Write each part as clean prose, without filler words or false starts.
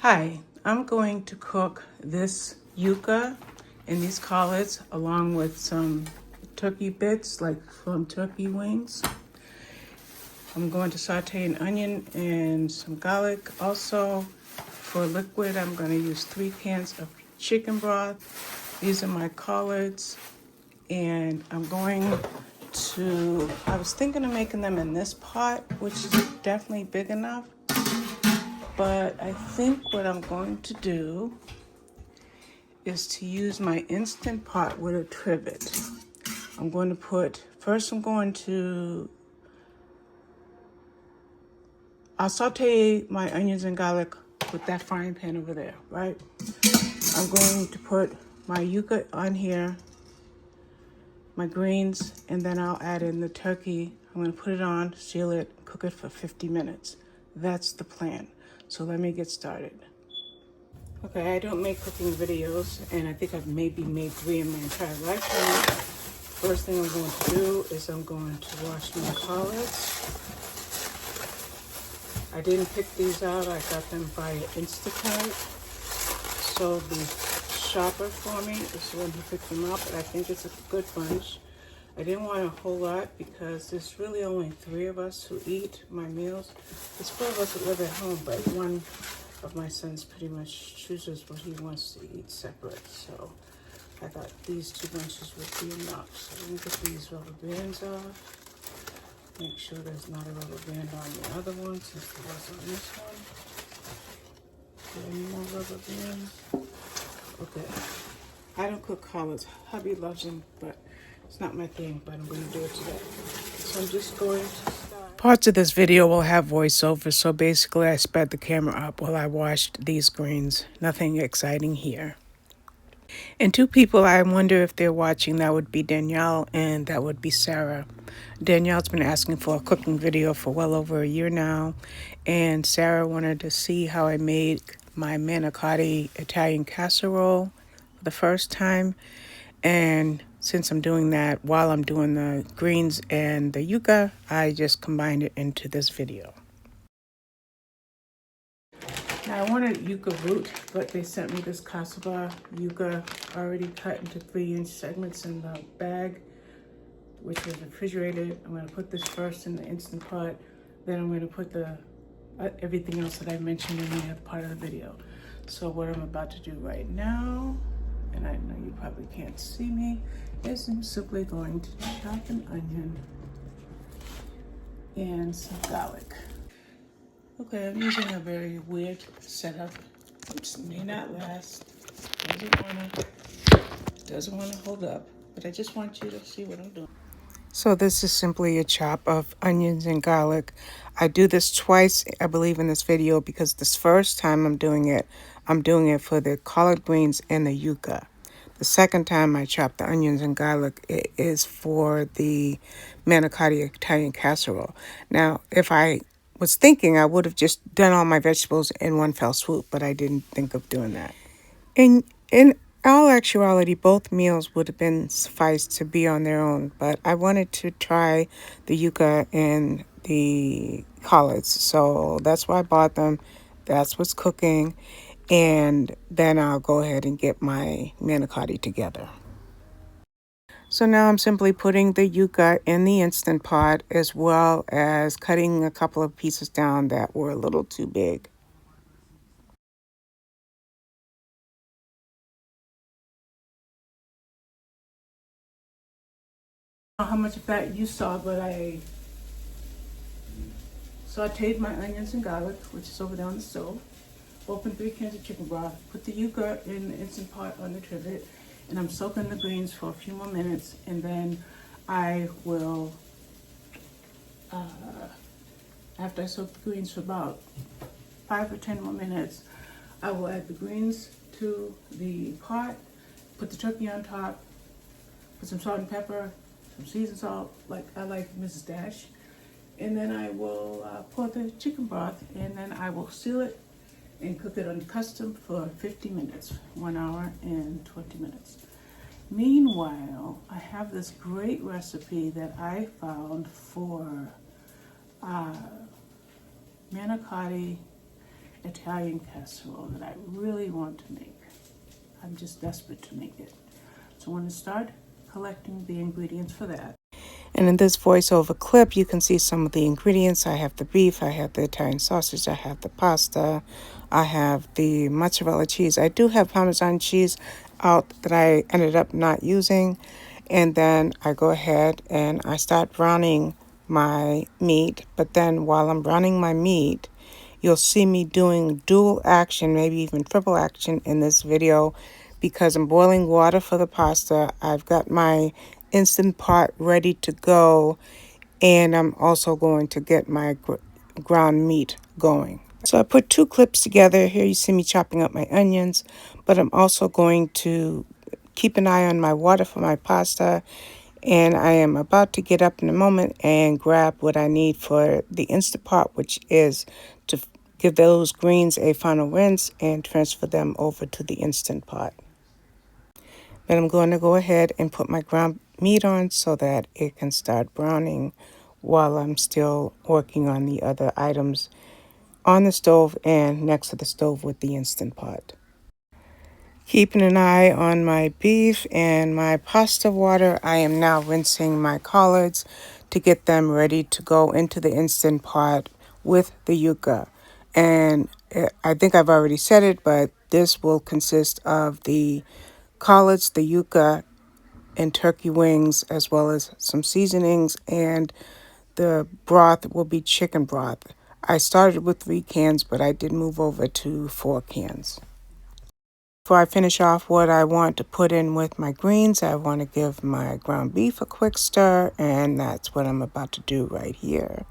Hi, I'm going to cook this yuca and these collards along with some turkey bits like from turkey wings. I'm going to saute an onion and some garlic. Also, for liquid, I'm going to use 3 cans of chicken broth. These are my collards, and I was thinking of making them in this pot, which is definitely big enough. But I think what I'm going to do is to use my Instant Pot with a trivet. I'll saute my onions and garlic with that frying pan over there, right? I'm going to put my yuca on here, my greens, and then I'll add in the turkey. I'm going to put it on, seal it, cook it for 50 minutes. That's the plan. So let me get started. Okay, I don't make cooking videos, and I think I've maybe made 3 in my entire lifetime. First thing I'm going to do is I'm going to wash my collards. I didn't pick these out, I got them via Instacart. So the shopper for me is the one who picked them up, and I think it's a good bunch. I didn't want a whole lot because there's really only 3 of us who eat my meals. There's 4 of us that live at home, but one of my sons pretty much chooses what he wants to eat separate. So I thought these 2 bunches would be enough. So let me get these rubber bands off. Make sure there's not a rubber band on the other one since there was on this one. Any more rubber bands? Okay. I don't cook collards. Hubby loves them, but it's not my thing, but I'm going to do it today. So I'm just going to start. Parts of this video will have voiceover, so basically I sped the camera up while I washed these greens. Nothing exciting here. And 2 people I wonder if they're watching, that would be Danielle and that would be Sarah. Danielle's been asking for a cooking video for well over a year now, and Sarah wanted to see how I made my Manicotti Italian casserole for the first time. And since I'm doing that while I'm doing the greens and the yuca, I just combined it into this video. Now I wanted yuca root, but they sent me this cassava yuca already cut into 3-inch segments in the bag, which was refrigerated. I'm going to put this first in the Instant Pot, then I'm going to put the everything else that I mentioned in the other part of the video. So what I'm about to do right now, and I know you probably can't see me, is I'm simply going to chop an onion and some garlic. Okay, I'm using a very weird setup, which may not last, doesn't wanna hold up, but I just want you to see what I'm doing. So this is simply a chop of onions and garlic. I do this twice, I believe, in this video because this first time I'm doing it for the collard greens and the yuca. The second time I chop the onions and garlic, it is for the Manicotti Italian casserole. Now, if I was thinking, I would have just done all my vegetables in one fell swoop, but I didn't think of doing that. In all actuality, both meals would have been sufficed to be on their own, but I wanted to try the yuca and the collards, so that's why I bought them. That's what's cooking, and then I'll go ahead and get my manicotti together. So now I'm simply putting the yuca in the Instant Pot, as well as cutting a couple of pieces down that were a little too big. I don't know how much of that you saw, but I sauteed my onions and garlic, which is over there on the stove. Opened 3 cans of chicken broth. Put the yuca in the Instant Pot on the trivet, and I'm soaking the greens for a few more minutes, and then I will, after I soak the greens for about 5 or 10 more minutes, I will add the greens to the pot, put the turkey on top, put some salt and pepper, some seasoned salt, like I like Mrs. Dash, and then I will pour the chicken broth, and then I will seal it and cook it on custom for 50 minutes, 1 hour and 20 minutes. Meanwhile, I have this great recipe that I found for manicotti Italian casserole that I really want to make. I'm just desperate to make it. So I'm going to start collecting the ingredients for that. And in this voiceover clip, you can see some of the ingredients. I have the beef, I have the Italian sausage, I have the pasta, I have the mozzarella cheese. I do have Parmesan cheese out that I ended up not using. And then I go ahead and I start browning my meat. But then while I'm browning my meat, you'll see me doing dual action, maybe even triple action in this video because I'm boiling water for the pasta. I've got my Instant Pot ready to go, and I'm also going to get my ground meat going. So I put two clips together. Here you see me chopping up my onions, but I'm also going to keep an eye on my water for my pasta, and I am about to get up in a moment and grab what I need for the Instant Pot, which is to give those greens a final rinse and transfer them over to the Instant Pot. Then I'm going to go ahead and put my ground meat on so that it can start browning while I'm still working on the other items on the stove and next to the stove with the Instant Pot. Keeping an eye on my beef and my pasta water, I am now rinsing my collards to get them ready to go into the Instant Pot with the yuca. And I think I've already said it, but this will consist of the collards, the yuca, and turkey wings, as well as some seasonings, and the broth will be chicken broth. I started with 3 cans, but I did move over to 4 cans. Before I finish off what I want to put in with my greens, I want to give my ground beef a quick stir, and that's what I'm about to do right here.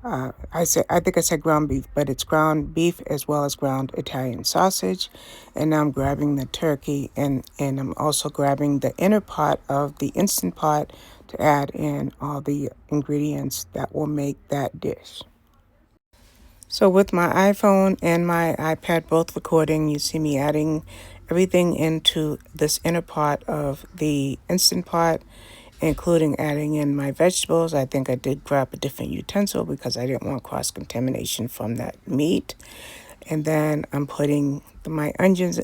I think I said ground beef, but it's ground beef as well as ground Italian sausage. And now I'm grabbing the turkey, and I'm also grabbing the inner pot of the Instant Pot to add in all the ingredients that will make that dish. So with my iPhone and my iPad both recording, you see me adding everything into this inner pot of the Instant Pot, including adding in my vegetables. I think I did grab a different utensil because I didn't want cross-contamination from that meat. And then I'm putting my onions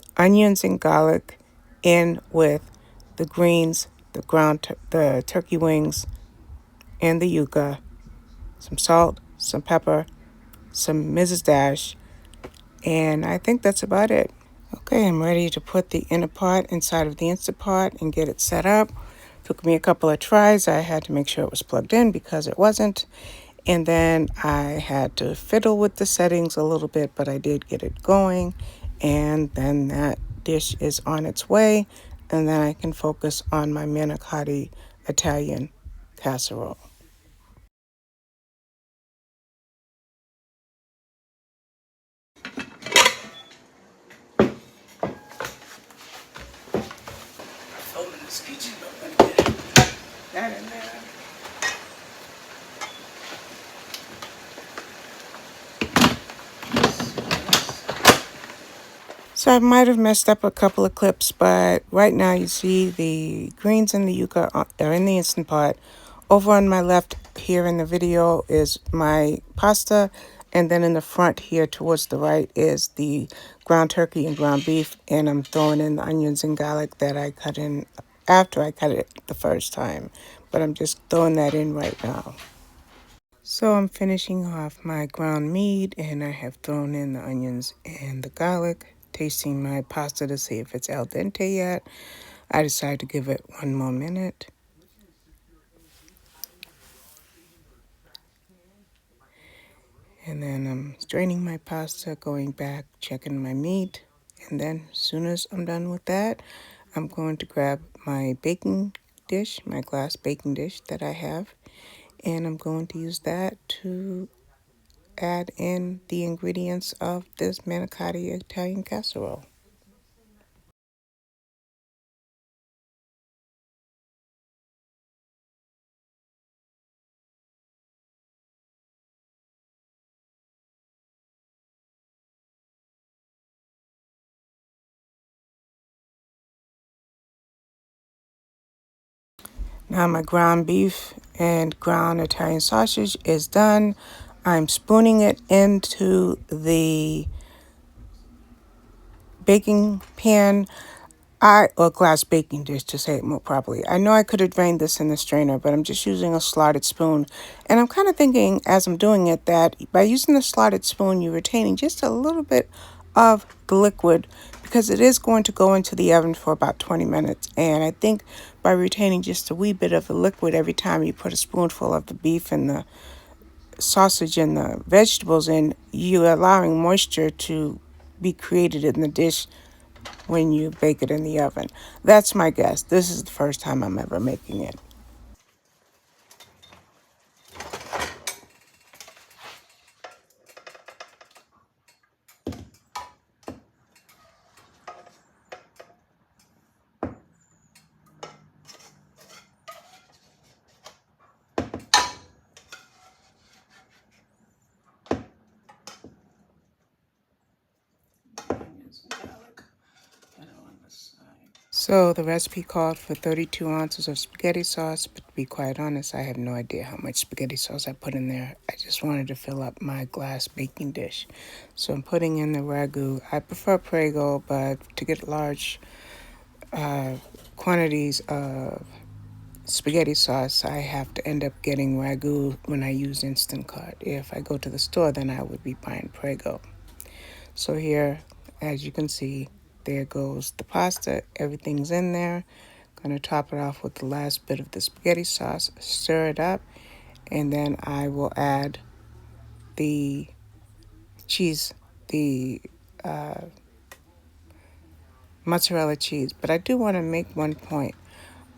and garlic in with the greens, the turkey wings, and the yuca, some salt, some pepper, some Mrs. Dash, and I think that's about it. Okay, I'm ready to put the inner pot inside of the Instant Pot and get it set up. Took me a couple of tries. I had to make sure it was plugged in because it wasn't. And then I had to fiddle with the settings a little bit, but I did get it going. And then that dish is on its way. And then I can focus on my Manicotti Italian casserole. Open this kitchen, that in there. So I might have messed up a couple of clips, but right now you see the greens and the yuca are in the Instant Pot. Over on my left here in the video is my pasta, and then in the front here towards the right is the ground turkey and ground beef, and I'm throwing in the onions and garlic that I cut in after I cut it the first time, but I'm just throwing that in right now. So I'm finishing off my ground meat, and I have thrown in the onions and the garlic, tasting my pasta to see if it's al dente yet. I decided to give it 1 more minute. And then I'm straining my pasta, going back, checking my meat. And then as soon as I'm done with that, I'm going to grab my baking dish, my glass baking dish that I have. And I'm going to use that to add in the ingredients of this Manicotti Italian casserole. Now my ground beef and ground Italian sausage is done. I'm spooning it into the baking pan, or glass baking dish to say it more properly. I know I could have drained this in the strainer, but I'm just using a slotted spoon. And I'm kind of thinking as I'm doing it that by using the slotted spoon, you're retaining just a little bit of the liquid because it is going to go into the oven for about 20 minutes. And I think by retaining just a wee bit of the liquid every time you put a spoonful of the beef and the sausage and the vegetables in, you're allowing moisture to be created in the dish when you bake it in the oven. That's my guess. This is the first time I'm ever making it. So the recipe called for 32 ounces of spaghetti sauce, but to be quite honest, I have no idea how much spaghetti sauce I put in there. I just wanted to fill up my glass baking dish. So I'm putting in the ragu. I prefer Prego, but to get large quantities of spaghetti sauce, I have to end up getting ragu when I use Instant Cart. If I go to the store, then I would be buying Prego. So here, as you can see, there goes the pasta. Everything's in there. Going to top it off with the last bit of the spaghetti sauce. Stir it up, and then I will add the cheese, the mozzarella cheese. But I do want to make one point.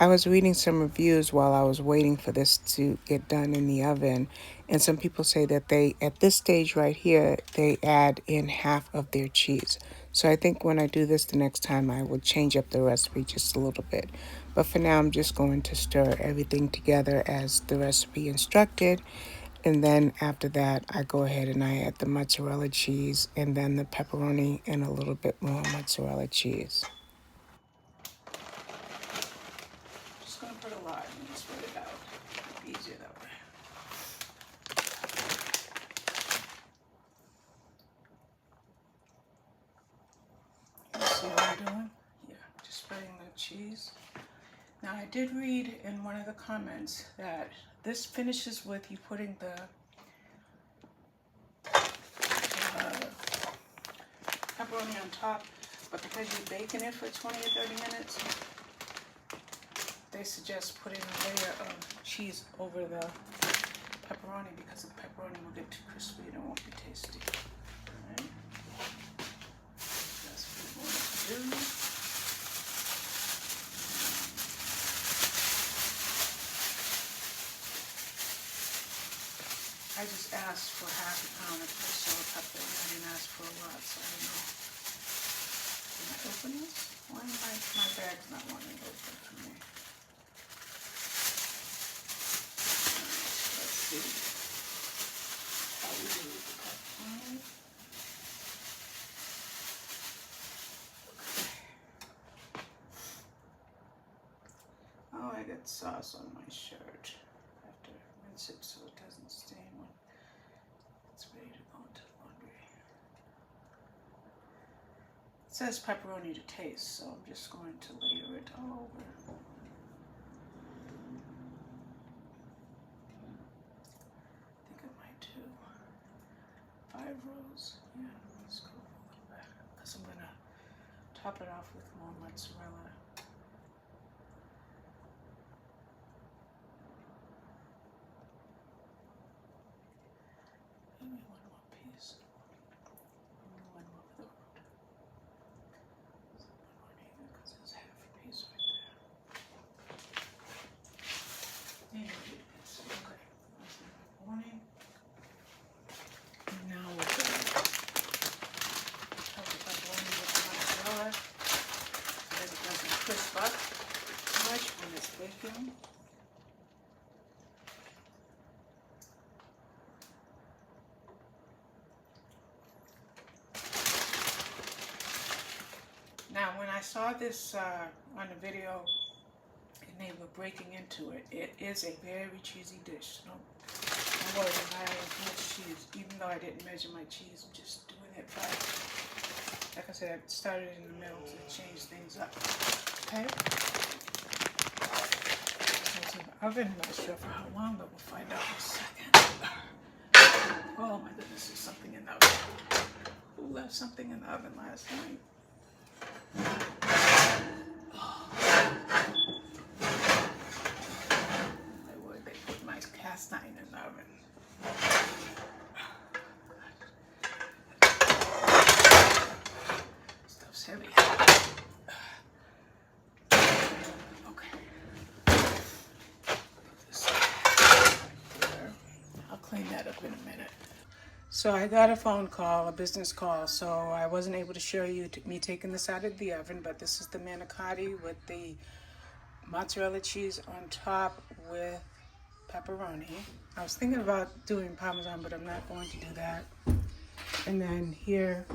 I was reading some reviews while I was waiting for this to get done in the oven, and some people say that they, at this stage right here, they add in half of their cheese. So I think when I do this the next time, I will change up the recipe just a little bit. But for now, I'm just going to stir everything together as the recipe instructed. And then after that, I go ahead and I add the mozzarella cheese and then the pepperoni and a little bit more mozzarella cheese. Just going to put a lot and spread it out. Easier that way. You see what I'm doing? Yeah, just spreading the cheese. Now I did read in one of the comments that this finishes with you putting the pepperoni on top, but because you're baking it for 20 or 30 minutes, they suggest putting a layer of cheese over the pepperoni because the pepperoni will get too crispy and it won't be tasty. Alright. That's what we want to do. I just asked for half a pound of salt pepper. I didn't ask for a lot, so I don't know. Can I open this? Why my bag's not wanting to open for me? Let's see how we do with the pepperoni. Oh, I got sauce on my shirt. I have to rinse it so it doesn't stain when it's ready to go into the laundry. It says pepperoni to taste, so I'm just going to layer it all over. I think I might do 5 rows. Yeah, let's go a little bit because I'm going to top it off with more mozzarella. Maybe one more piece. Maybe one more for the road. One more neither because there's half a piece right there. Maybe it's okay. That's the pepperoni. And now we're going to cover the pepperoni with the mozzarella so that it doesn't crisp up too much when it's baking. Now, when I saw this on the video and they were breaking into it, it is a very cheesy dish. Don't worry, I have much cheese. Even though I didn't measure my cheese, I'm just doing it by, like I said, said, started in the middle to change things up. Okay? There's an oven, not sure for how long, but we'll find out in a second. Oh my goodness, there's something in the oven. Who left something in the oven last night? My word, they put my cast iron in the oven. Stuff's heavy. Okay. Put this right there. I'll clean that up in a minute. So I got a phone call, a business call, so I wasn't able to show you me taking this out of the oven, but this is the manicotti with the mozzarella cheese on top with pepperoni. I was thinking about doing Parmesan, but I'm not going to do that. And then here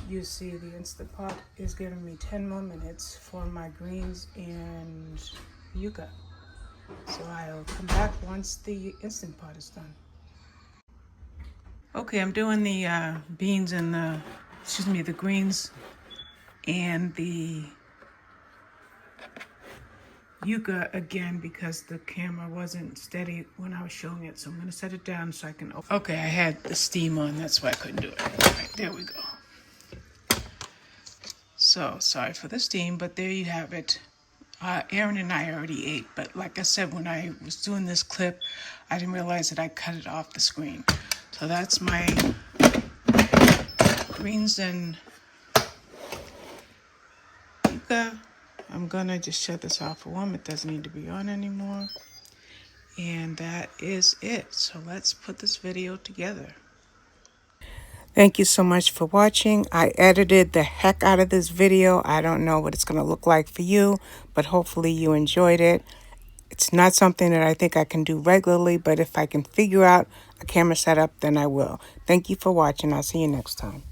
you see the Instant Pot is giving me 10 more minutes for my greens and yuca. So I'll come back once the Instant Pot is done. Okay, I'm doing the beans and the greens and the yuca again because the camera wasn't steady when I was showing it. So I'm going to set it down so I can open. Okay, I had the steam on, that's why I couldn't do it. All right, there we go. So sorry for the steam, but there you have it. Aaron and I already ate, but like I said, when I was doing this clip, I didn't realize that I cut it off the screen. So that's my greens and yuca. I'm gonna just shut this off for one. It doesn't need to be on anymore. And that is it. So let's put this video together. Thank you so much for watching. I edited the heck out of this video. I don't know what it's going to look like for you, but hopefully you enjoyed it. It's not something that I think I can do regularly, but if I can figure out a camera setup, then I will. Thank you for watching. I'll see you next time.